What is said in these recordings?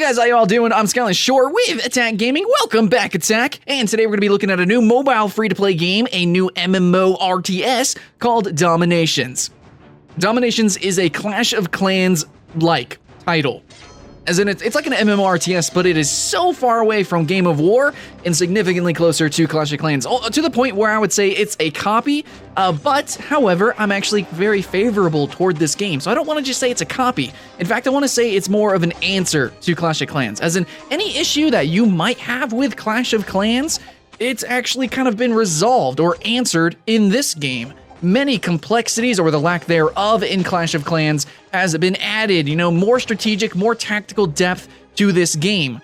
guys, how y'all doing? I'm Skyline Shore with Attack Gaming. Welcome back, Attack. And today we're going to be looking at a new mobile free-to-play game, a new MMO RTS called DomiNations. DomiNations is a Clash of Clans-like title. As in, it's like an MMORTS, but it is so far away from Game of War and significantly closer to Clash of Clans, to the point where I would say it's a copy, but, however, I'm actually very favorable toward this game, so I don't want to just say it's a copy. In fact, I want to say it's more of an answer to Clash of Clans, as in, any issue that you might have with Clash of Clans, it's actually kind of been resolved or answered in this game. Many complexities, or the lack thereof, in Clash of Clans has been added, more strategic, more tactical depth to this game.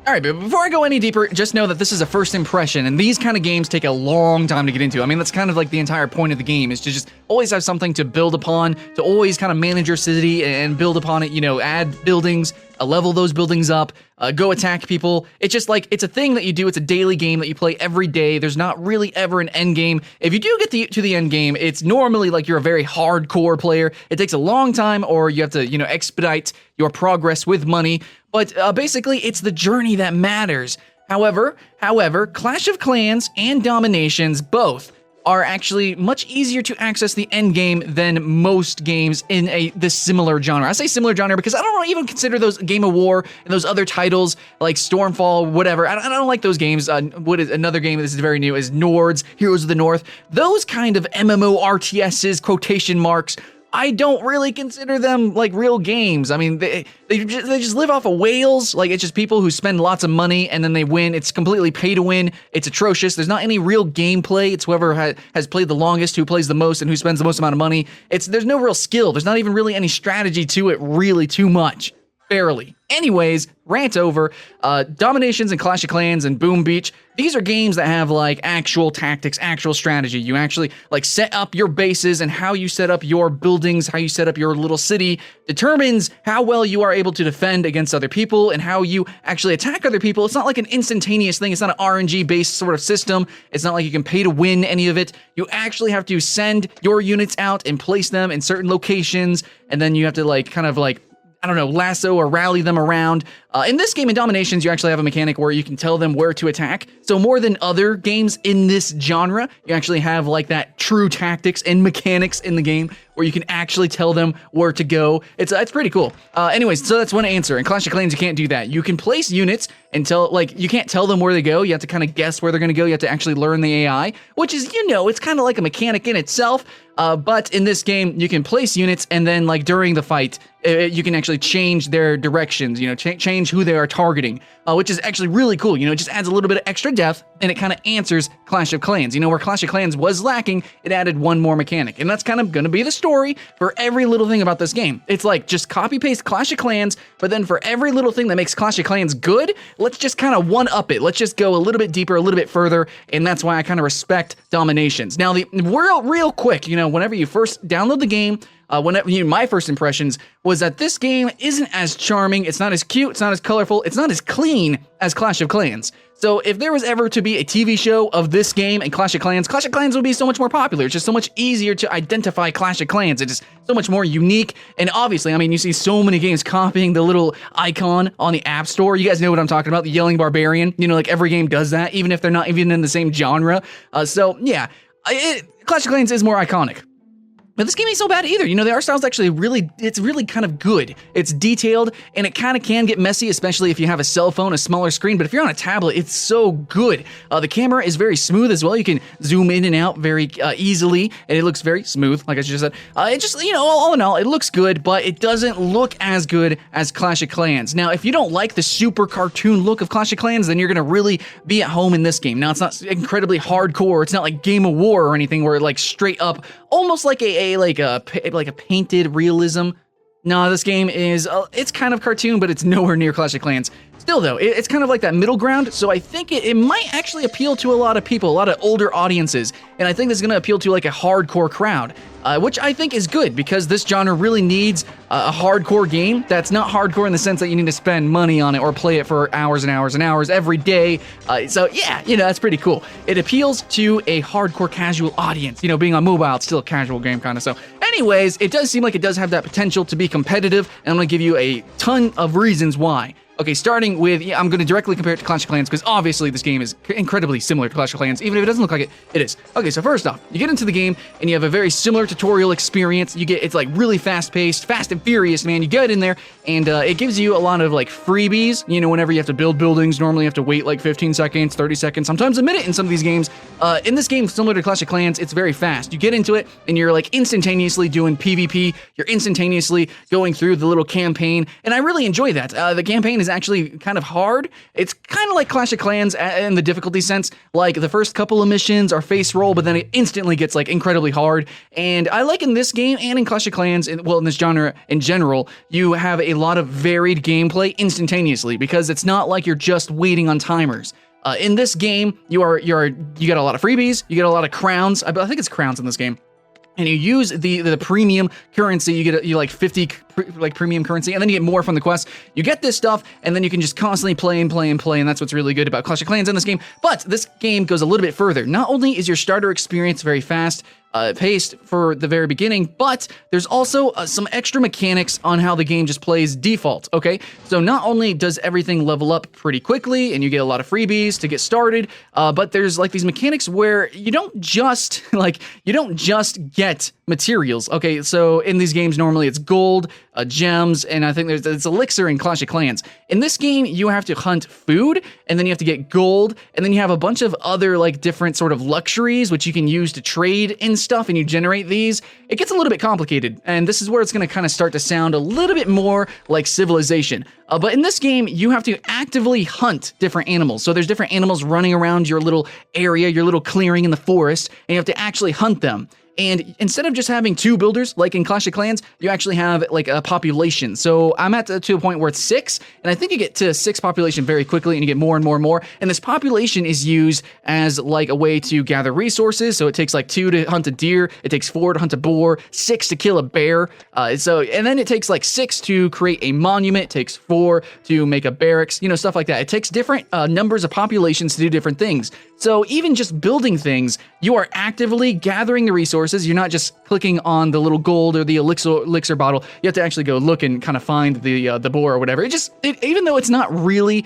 Alright, but before I go any deeper, just know that this is a first impression, and these kind of games take a long time to get into. I mean, that's kind of like the entire point of the game, is to just always have something to build upon, to always kind of manage your city and build upon it, add buildings, level those buildings up, go attack people. It's just like, it's a thing that you do, it's a daily game that you play every day. There's not really ever an end game. If you do get to the end game, it's normally like you're a very hardcore player. It takes a long time, or you have to, expedite your progress with money. But basically, it's the journey that matters. However, Clash of Clans and DomiNations both are actually much easier to access the end game than most games in this similar genre. I say similar genre because I don't even consider those Game of War and those other titles like Stormfall, whatever. I don't like those games. What is another game that is very new is Nords, Heroes of the North. Those kind of MMORTSs, quotation marks, I don't really consider them like real games. I mean, they just live off of whales. Like, it's just people who spend lots of money and then they win. It's completely pay to win. It's atrocious. There's not any real gameplay. It's whoever has played the longest, who plays the most, and who spends the most amount of money. There's no real skill. There's not even really any strategy to it, really too much. Barely. Anyways, rant over. DomiNations and Clash of Clans and Boom Beach, these are games that have like actual tactics, actual strategy. You actually like set up your bases, and how you set up your buildings, how you set up your little city determines how well you are able to defend against other people and how you actually attack other people. It's not like an instantaneous thing. It's not an RNG based sort of system. It's not like you can pay to win any of it. You actually have to send your units out and place them in certain locations, and then you have to lasso or rally them around. In this game, in DomiNations, you actually have a mechanic where you can tell them where to attack. So more than other games in this genre, you actually have like that true tactics and mechanics in the game where you can actually tell them where to go. It's pretty cool. Anyways, so that's one answer. In Clash of Clans, you can't do that. You can place units and you can't tell them where they go. You have to kind of guess where they're going to go. You have to actually learn the AI, which is, it's kind of like a mechanic in itself. But in this game, you can place units, and then like during the fight, you can actually change their directions, change who they are targeting, which is actually really cool. It just adds a little bit of extra depth, and it kind of answers Clash of Clans. Where Clash of Clans was lacking, it added one more mechanic, and that's kind of going to be the story for every little thing about this game. It's like just copy paste Clash of Clans, but then for every little thing that makes Clash of Clans good, let's just kind of one-up it. Let's just go a little bit deeper, a little bit further, and that's why I kind of respect DomiNations. Now, the real quick, whenever you first download the game, my first impressions was that this game isn't as charming, it's not as cute, it's not as colorful, it's not as clean as Clash of Clans. So if there was ever to be a TV show of this game and Clash of Clans would be so much more popular. It's just so much easier to identify Clash of Clans. It's just so much more unique. And obviously, you see so many games copying the little icon on the App Store. You guys know what I'm talking about, the Yelling Barbarian. Like every game does that, even if they're not even in the same genre. So yeah, Clash of Clans is more iconic. But this game ain't so bad either. The art style's actually it's really kind of good. It's detailed, and it kind of can get messy, especially if you have a cell phone, a smaller screen. But if you're on a tablet, it's so good. The camera is very smooth as well. You can zoom in and out very easily, and it looks very smooth, like I just said. It just, all in all, it looks good, but it doesn't look as good as Clash of Clans. Now, if you don't like the super cartoon look of Clash of Clans, then you're going to really be at home in this game. Now, it's not incredibly hardcore. It's not like Game of War or anything where like straight up, almost like a painted realism. No, this game is, it's kind of cartoon, but it's nowhere near Clash of Clans. Still though, it's kind of like that middle ground, so I think it might actually appeal to a lot of people, a lot of older audiences, and I think this is going to appeal to like a hardcore crowd, which I think is good, because this genre really needs a hardcore game that's not hardcore in the sense that you need to spend money on it or play it for hours and hours and hours every day. So yeah, that's pretty cool. It appeals to a hardcore casual audience. Being on mobile, it's still a casual game kind of. So anyways, it does seem like it does have that potential to be competitive, and I'm going to give you a ton of reasons why. Okay, starting with, I'm going to directly compare it to Clash of Clans because obviously this game is incredibly similar to Clash of Clans, even if it doesn't look like it, it is. Okay, so first off, you get into the game and you have a very similar tutorial experience. It's like really fast-paced, fast and furious, man. You get in there and it gives you a lot of like freebies. You know, whenever you have to build buildings, normally you have to wait like 15 seconds, 30 seconds, sometimes a minute in some of these games. In this game, similar to Clash of Clans, it's very fast. You get into it and you're like instantaneously doing PvP. You're instantaneously going through the little campaign, and I really enjoy that. The campaign is actually kind of hard. It's kind of like Clash of Clans in the difficulty sense. Like the first couple of missions are face roll, but then it instantly gets like incredibly hard. And I like in this game and in Clash of Clans, well, in this genre in general, you have a lot of varied gameplay instantaneously because it's not like you're just waiting on timers. In this game, you get a lot of freebies, you get a lot of crowns. I think it's crowns in this game. And you use the premium currency. You like 50 like premium currency, and then you get more from the quest. You get this stuff, and then you can just constantly play and play and play, and that's what's really good about Clash of Clans in this game. But this game goes a little bit further. Not only is your starter experience very fast paced for the very beginning, but there's also some extra mechanics on how the game just plays default, okay? So not only does everything level up pretty quickly, and you get a lot of freebies to get started, but there's like these mechanics where you don't just get materials, okay? So in these games, normally it's gold, gems, and I think it's elixir in Clash of Clans. In this game, you have to hunt food, and then you have to get gold, and then you have a bunch of other like different sort of luxuries, which you can use to trade and stuff, and you generate these. It gets a little bit complicated, and this is where it's going to kind of start to sound a little bit more like Civilization. But in this game, you have to actively hunt different animals. So there's different animals running around your little area, your little clearing in the forest, and you have to actually hunt them. And instead of just having 2 builders, like in Clash of Clans, you actually have like a population. So I'm to a point where it's 6, and I think you get to 6 population very quickly, and you get more and more and more. And this population is used as like a way to gather resources. So it takes like 2 to hunt a deer, it takes 4 to hunt a boar, 6 to kill a bear. And then it takes like 6 to create a monument, it takes 4 to make a barracks, you know, stuff like that. It takes different numbers of populations to do different things. So even just building things, you are actively gathering the resources. You're not just clicking on the little gold or the elixir bottle. You have to actually go look and kind of find the boar or whatever. Even though it's not really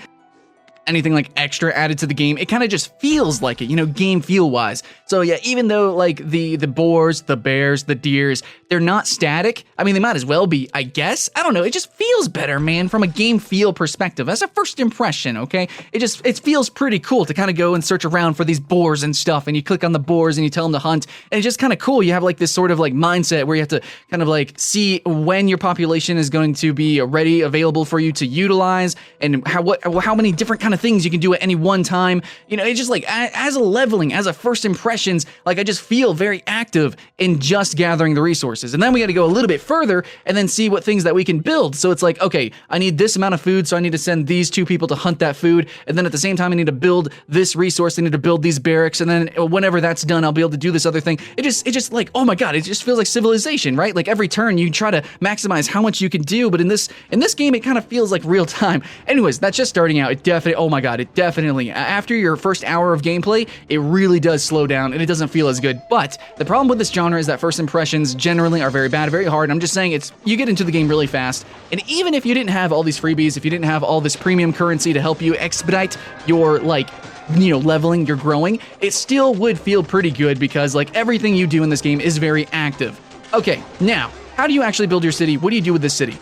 anything like extra added to the game, it kind of just feels like it, you know, game feel wise. So yeah, even though like the boars, the bears, the deers, they're not static. I mean, they might as well be, I guess. I don't know. It just feels better, man, from a game feel perspective. That's a first impression, okay? It feels pretty cool to kind of go and search around for these boars and stuff, and you click on the boars and you tell them to hunt, and it's just kind of cool. You have like this sort of like mindset where you have to kind of like see when your population is going to be ready, available for you to utilize, and how many different kind of things you can do at any one time. You know, it's just like as a first impressions, like I just feel very active in just gathering the resources. And then we got to go a little bit further and then see what things that we can build. So it's like, okay, I need this amount of food, so I need to send these 2 people to hunt that food. And then at the same time, I need to build this resource. I need to build these barracks. And then whenever that's done, I'll be able to do this other thing. It just like, oh my God, it just feels like Civilization, right? Like every turn you try to maximize how much you can do. But in this game, it kind of feels like real time. Anyways, that's just starting out. It definitely, oh my God, it definitely, after your first hour of gameplay, it really does slow down and it doesn't feel as good. But the problem with this genre is that first impressions generally are very bad, very hard. I'm just saying you get into the game really fast. And even if you didn't have all these freebies, if you didn't have all this premium currency to help you expedite your leveling, your growing, it still would feel pretty good because like everything you do in this game is very active. Okay, now, how do you actually build your city? What do you do with this city?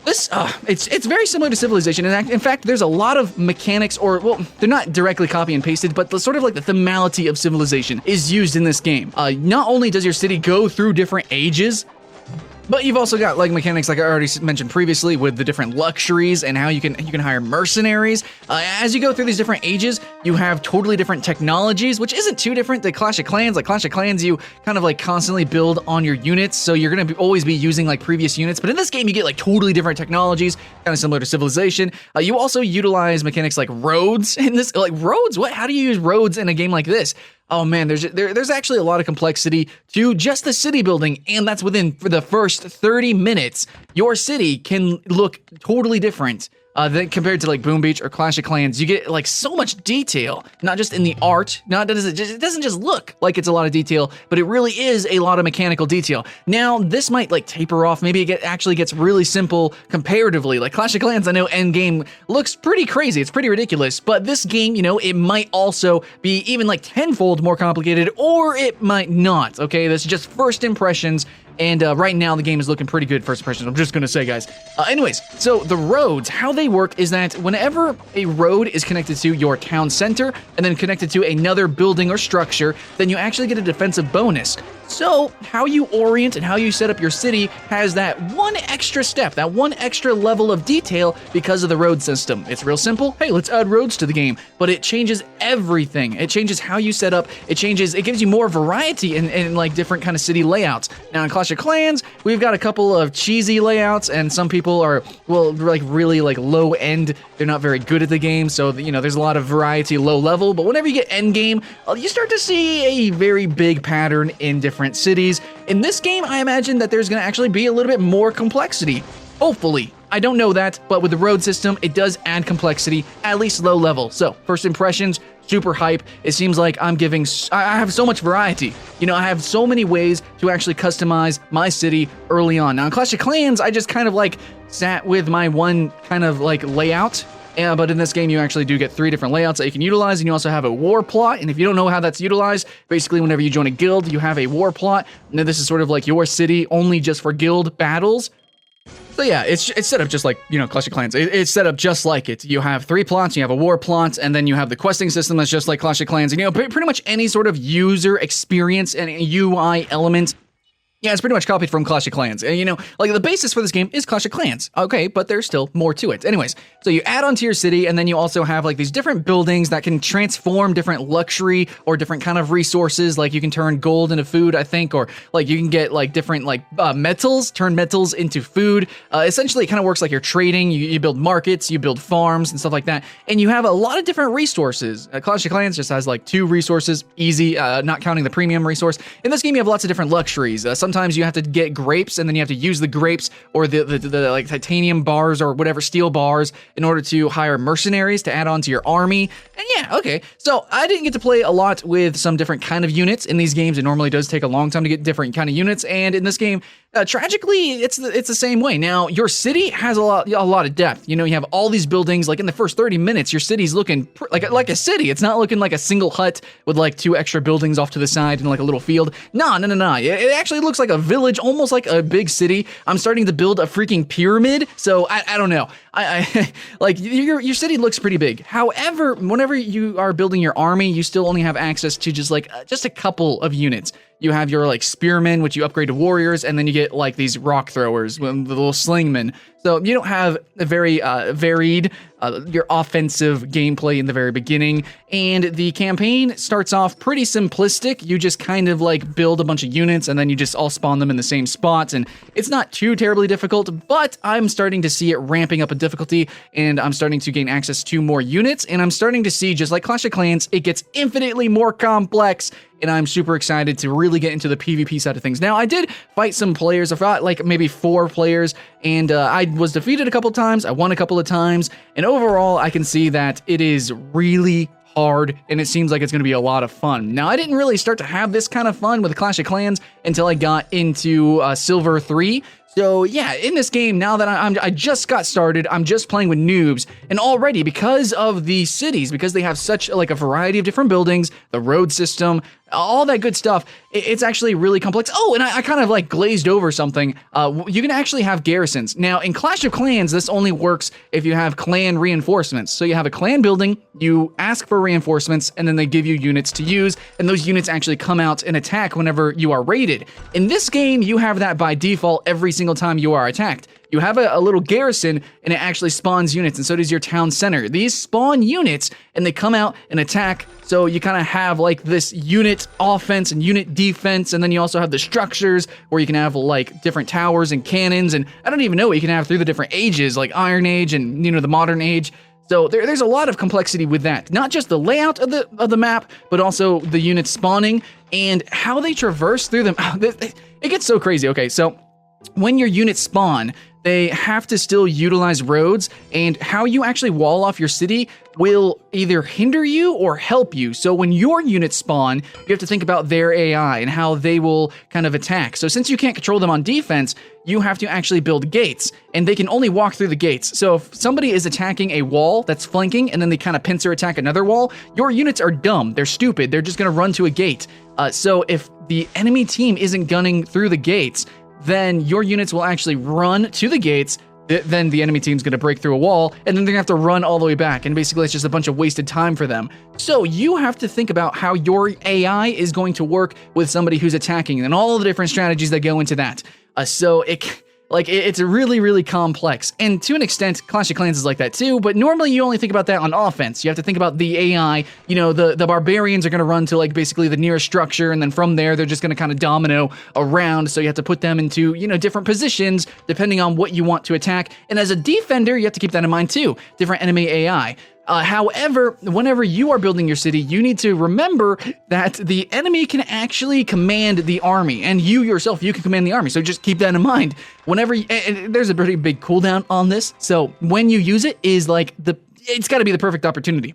It's very similar to Civilization. In fact, there's a lot of mechanics, or, well, they're not directly copy and pasted, but the sort of like the themality of Civilization is used in this game. Not only does your city go through different ages, but you've also got like mechanics like I already mentioned previously with the different luxuries and how you can hire mercenaries. As you go through these different ages, you have totally different technologies, which isn't too different than Clash of Clans. Like Clash of Clans, you kind of like constantly build on your units, so you're gonna always be using like previous units. But in this game, you get like totally different technologies, kind of similar to Civilization. You also utilize mechanics like roads in this. Like roads? What? How do you use roads in a game like this? Oh man, there's actually a lot of complexity to just the city building, and that's within for the first 30 minutes. Your city can look totally different than compared to like Boom Beach or Clash of Clans. You get like so much detail, not just in the art, it doesn't just look like it's a lot of detail, but it really is a lot of mechanical detail. Now, this might like taper off, maybe it actually gets really simple comparatively. Like Clash of Clans, I know end game looks pretty crazy, it's pretty ridiculous, but this game, you know, it might also be even like tenfold more complicated, or it might not, okay? This is just first impressions. And right now, the game is looking pretty good, first impressions, I'm just gonna say, guys. Anyways, so the roads, how they work is that whenever a road is connected to your town center and then connected to another building or structure, then you actually get a defensive bonus. So how you orient and how you set up your city has that one extra step, that one extra level of detail because of the road system. It's real simple. Hey, let's add roads to the game, but it changes everything. It changes how you set up. It gives you more variety in like different kind of city layouts. Now in Clash of Clans, we've got a couple of cheesy layouts, and some people are, well, like really like low end. They're not very good at the game, so you know there's a lot of variety low level. But whenever you get end game, you start to see a very big pattern in different cities. In this game, I imagine that there's going to actually be a little bit more complexity. Hopefully. I don't know that, but with the road system, it does add complexity, at least low level. So, first impressions, super hype. It seems like I have so much variety. You know, I have so many ways to actually customize my city early on. Now, in Clash of Clans, I just kind of like sat with my one kind of like layout. But in this game, you actually do get 3 different layouts that you can utilize, and you also have a war plot. And if you don't know how that's utilized, basically whenever you join a guild, you have a war plot. And then this is sort of like your city, only just for guild battles. So yeah, it's set up just like, you know, Clash of Clans. It's set up just like it. You have 3 plots, you have a war plot, and then you have the questing system that's just like Clash of Clans. And you know, pretty much any sort of user experience and UI element. Yeah, it's pretty much copied from Clash of Clans. And, you know, like the basis for this game is Clash of Clans. Okay, but there's still more to it. Anyways, so you add on to your city, and then you also have like these different buildings that can transform different luxury or different kind of resources. Like you can turn gold into food, I think, or like you can get like different like metals, turn metals into food. Essentially, it kind of works like you're trading. You build markets, you build farms and stuff like that. And you have a lot of different resources. Clash of Clans just has like 2 resources, easy, not counting the premium resource. In this game, you have lots of different luxuries. Sometimes you have to get grapes, and then you have to use the grapes or the like titanium bars or whatever steel bars in order to hire mercenaries to add on to your army. And yeah, okay. So I didn't get to play a lot with some different kind of units in these games. It normally does take a long time to get different kind of units, and in this game, tragically, it's the same way. Now, your city has a lot of depth. You know, you have all these buildings. Like in the first 30 minutes, your city's looking like a city. It's not looking like a single hut with like 2 extra buildings off to the side and like a little field. No. It actually looks like a village, almost like a big city. I'm starting to build a freaking pyramid. So I don't know. I like your city looks pretty big. However, whenever you are building your army, you still only have access to just a couple of units. You have your like spearmen, which you upgrade to warriors, and then you get like these rock throwers, the little slingmen. So you don't have a very varied your offensive gameplay in the very beginning, and the campaign starts off pretty simplistic. You just kind of like build a bunch of units, and then you just all spawn them in the same spots, and it's not too terribly difficult, but I'm starting to see it ramping up in difficulty, and I'm starting to gain access to more units, and I'm starting to see, just like Clash of Clans, it gets infinitely more complex, and I'm super excited to really get into the PvP side of things. Now, I did fight some players. I fought like maybe 4 players, and I was defeated a couple times. I won a couple of times, and overall, I can see that it is really hard, and it seems like it's going to be a lot of fun. Now, I didn't really start to have this kind of fun with Clash of Clans until I got into Silver 3. So yeah, in this game, now that I just got started, I'm just playing with noobs, and already because of the cities, because they have such like a variety of different buildings, the road system, all that good stuff, it's actually really complex. Oh, and I kind of like glazed over something. You can actually have garrisons. Now, in Clash of Clans, this only works if you have clan reinforcements. So you have a clan building, you ask for reinforcements, and then they give you units to use, and those units actually come out and attack whenever you are raided. In this game, you have that by default every single time you are attacked. You have a little garrison, and it actually spawns units, and so does your town center. These spawn units, and they come out and attack, so you kind of have like this unit offense and unit defense, and then you also have the structures where you can have like different towers and cannons, and I don't even know what you can have through the different ages, like Iron Age and, you know, the Modern Age. So there's a lot of complexity with that. Not just the layout of the map, but also the units spawning and how they traverse through them. It gets so crazy. Okay, so when your units spawn, they have to still utilize roads, and how you actually wall off your city will either hinder you or help you. So when your units spawn, you have to think about their AI and how they will kind of attack. So since you can't control them on defense, you have to actually build gates, and they can only walk through the gates. So if somebody is attacking a wall that's flanking, and then they kind of pincer attack another wall, your units are dumb. They're stupid. They're just going to run to a gate. So if the enemy team isn't gunning through the gates, then your units will actually run to the gates. Then the enemy team's going to break through a wall, and then they're going to have to run all the way back, and basically it's just a bunch of wasted time for them. So you have to think about how your AI is going to work with somebody who's attacking, and all the different strategies that go into that. It's really, really complex. And to an extent, Clash of Clans is like that too, but normally you only think about that on offense. You have to think about the AI, the barbarians are going to run to like basically the nearest structure, and then from there, they're just going to kind of domino around. So you have to put them into, different positions depending on what you want to attack. And as a defender, you have to keep that in mind too. Different enemy AI. However, whenever you are building your city, you need to remember that the enemy can actually command the army, and you yourself, you can command the army. So just keep that in mind. And there's a pretty big cooldown on this. So when you use it is like it's got to be the perfect opportunity.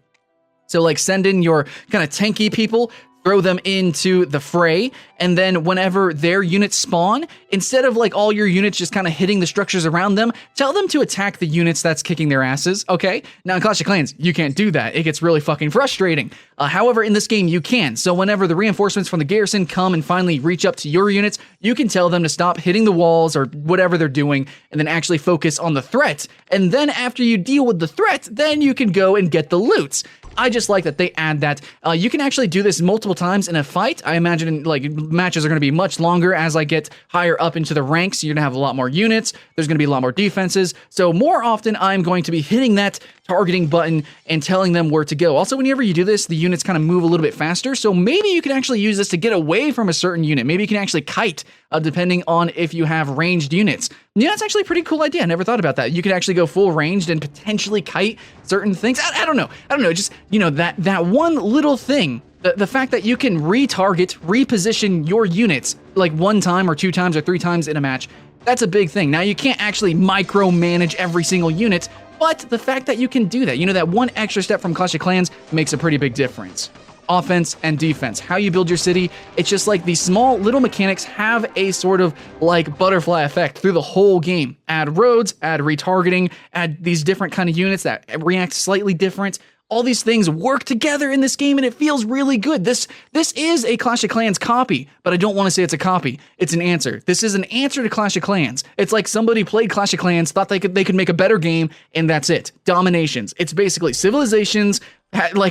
So like send in your kind of tanky people, throw them into the fray, and then whenever their units spawn, instead of like all your units just kind of hitting the structures around them, tell them to attack the units that's kicking their asses, okay? Now in Clash of Clans, you can't do that. It gets really fucking frustrating. However, in this game, you can. So whenever the reinforcements from the garrison come and finally reach up to your units, you can tell them to stop hitting the walls or whatever they're doing, and then actually focus on the threat. And then after you deal with the threat, then you can go and get the loots. I just like that they add that. You can actually do this multiple times in a fight. I imagine like matches are going to be much longer as I get higher up into the ranks. You're going to have a lot more units. There's going to be a lot more defenses. So more often I'm going to be hitting that targeting button and telling them where to go. Also, whenever you do this, the units kind of move a little bit faster. So maybe you can actually use this to get away from a certain unit. Maybe you can actually kite, depending on if you have ranged units. Yeah, that's actually a pretty cool idea. I never thought about that. You could actually go full ranged and potentially kite certain things. I don't know. Just, that one little thing, the fact that you can retarget, reposition your units like one time or two times or three times in a match, that's a big thing. Now, you can't actually micromanage every single unit, but the fact that you can do that, that one extra step from Clash of Clans makes a pretty big difference. Offense and defense, how you build your city, it's just like these small little mechanics have a sort of like butterfly effect through the whole game. Add roads, add retargeting, add these different kind of units that react slightly different. All these things work together in this game, and it feels really good. This is a Clash of Clans copy, but I don't want to say it's a copy. It's an answer. This is an answer to Clash of Clans. It's like somebody played Clash of Clans, thought they could make a better game, and that's it. DomiNations. It's basically Civilizations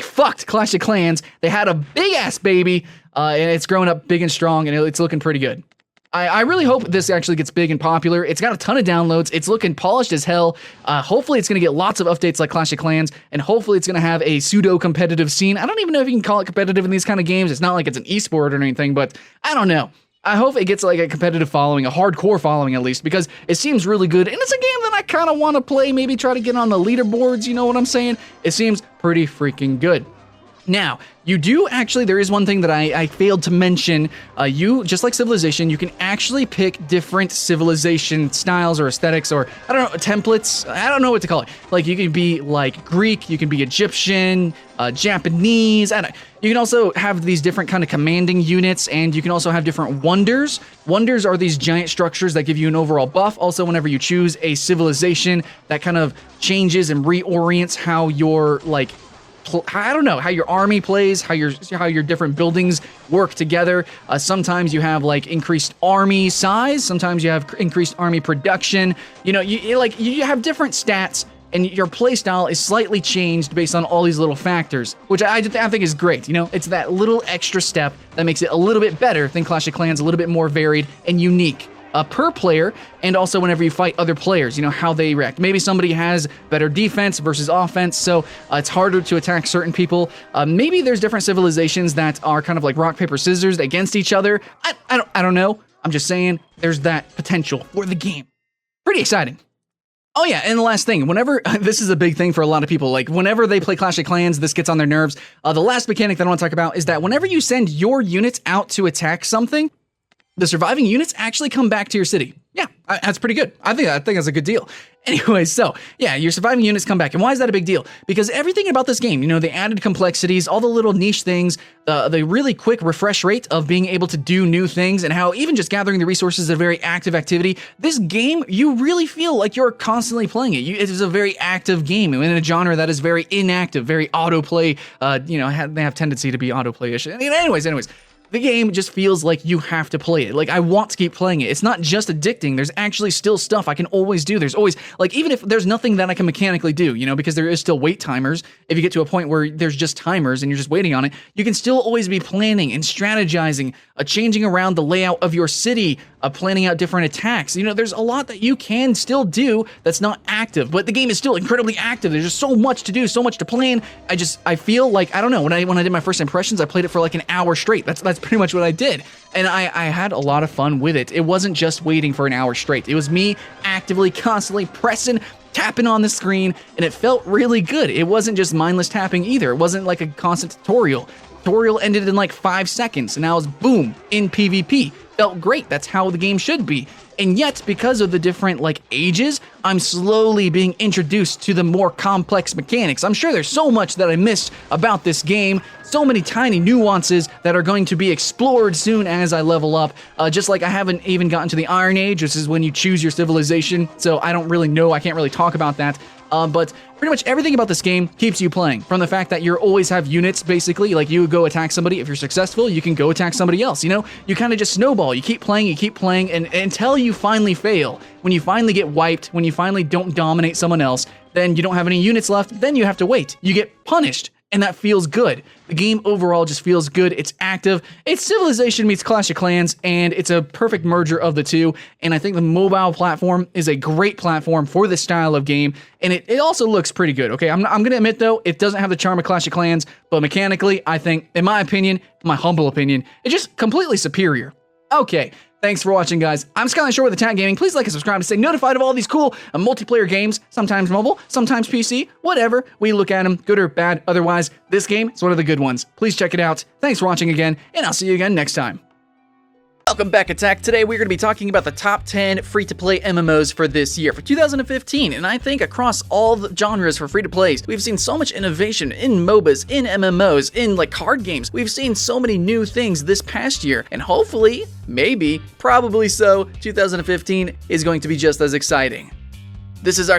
fucked Clash of Clans. They had a big ass baby, and it's growing up big and strong, and it's looking pretty good. I really hope this actually gets big and popular. It's got a ton of downloads. It's looking polished as hell. Hopefully it's going to get lots of updates like Clash of Clans, and hopefully it's going to have a pseudo-competitive scene. I don't even know if you can call it competitive in these kind of games. It's not like it's an esport or anything, but I don't know. I hope it gets like a competitive following, a hardcore following at least, because it seems really good, and it's a game that I kind of want to play, maybe try to get on the leaderboards, you know what I'm saying? It seems pretty freaking good. Now, you do actually, there is one thing that I failed to mention. You, just like Civilization, you can actually pick different civilization styles or aesthetics or, I don't know, templates. I don't know what to call it. Like, you can be like Greek, you can be Egyptian, Japanese. You can also have these different kind of commanding units, and you can also have different wonders. Wonders are these giant structures that give you an overall buff. Also, whenever you choose a civilization, that kind of changes and reorients how your, like, I don't know, how your army plays, how your different buildings work together. Sometimes you have like increased army size. Sometimes you have increased army production. You have different stats, and your playstyle is slightly changed based on all these little factors, which I think is great. It's that little extra step that makes it a little bit better than Clash of Clans, a little bit more varied and unique. Per player, and also whenever you fight other players, how they react. Maybe somebody has better defense versus offense, so it's harder to attack certain people. Maybe there's different civilizations that are kind of like rock, paper, scissors against each other. I don't know. I'm just saying there's that potential for the game. Pretty exciting. Oh yeah, and the last thing, whenever, this is a big thing for a lot of people, like whenever they play Clash of Clans, this gets on their nerves. The last mechanic that I want to talk about is that whenever you send your units out to attack something, the surviving units actually come back to your city. Yeah, that's pretty good. I think that's a good deal. Anyway, so yeah, your surviving units come back. And why is that a big deal? Because everything about this game, the added complexities, all the little niche things, the really quick refresh rate of being able to do new things, and how even just gathering the resources is a very active activity. This game, you really feel like you're constantly playing it. It is a very active game in a genre that is very inactive, very autoplay. They have tendency to be autoplay-ish. Anyways. The game just feels like you have to play it. Like, I want to keep playing it. It's not just addicting. There's actually still stuff I can always do. There's always, like, even if there's nothing that I can mechanically do, because there is still wait timers. If you get to a point where there's just timers and you're just waiting on it, you can still always be planning and strategizing, changing around the layout of your city, planning out different attacks. There's a lot that you can still do that's not active, but the game is still incredibly active. There's just so much to do, so much to plan. I feel like, I don't know, when I did my first impressions, I played it for like an hour straight. That's pretty much what I did. And I had a lot of fun with it. It wasn't just waiting for an hour straight. It was me actively, constantly pressing, tapping on the screen, and it felt really good. It wasn't just mindless tapping either. It wasn't like a constant tutorial. Tutorial ended in like 5 seconds, and now it's boom, in PvP. Felt great. That's how the game should be. And yet, because of the different ages, I'm slowly being introduced to the more complex mechanics. I'm sure there's so much that I missed about this game, so many tiny nuances that are going to be explored soon as I level up. Just like I haven't even gotten to the Iron Age, which is when you choose your civilization, so I don't really know, I can't really talk about that. But pretty much everything about this game keeps you playing. From the fact that you always have units, basically, like you go attack somebody. If you're successful, you can go attack somebody else. You kind of just snowball. You keep playing, and until you finally fail. When you finally get wiped, when you finally don't dominate someone else, then you don't have any units left, then you have to wait. You get punished. And that feels good. The game overall just feels good. It's active. It's Civilization meets Clash of Clans, and it's a perfect merger of the two. And I think the mobile platform is a great platform for this style of game, and it also looks pretty good. Okay, I'm going to admit, though, it doesn't have the charm of Clash of Clans, but mechanically, I think, in my opinion, my humble opinion, it's just completely superior. Okay. Thanks for watching, guys. I'm Skyline Shore with Attack Gaming. Please like and subscribe to stay notified of all these cool multiplayer games, sometimes mobile, sometimes PC, whatever. We look at them, good or bad. Otherwise, this game is one of the good ones. Please check it out. Thanks for watching again, and I'll see you again next time. Welcome back, Attack. Today we're going to be talking about the top 10 free-to-play MMOs for this year, for 2015, and I think across all the genres for free-to-plays, we've seen so much innovation in MOBAs, in MMOs, in card games. We've seen so many new things this past year, and hopefully, maybe, probably so, 2015 is going to be just as exciting. This is our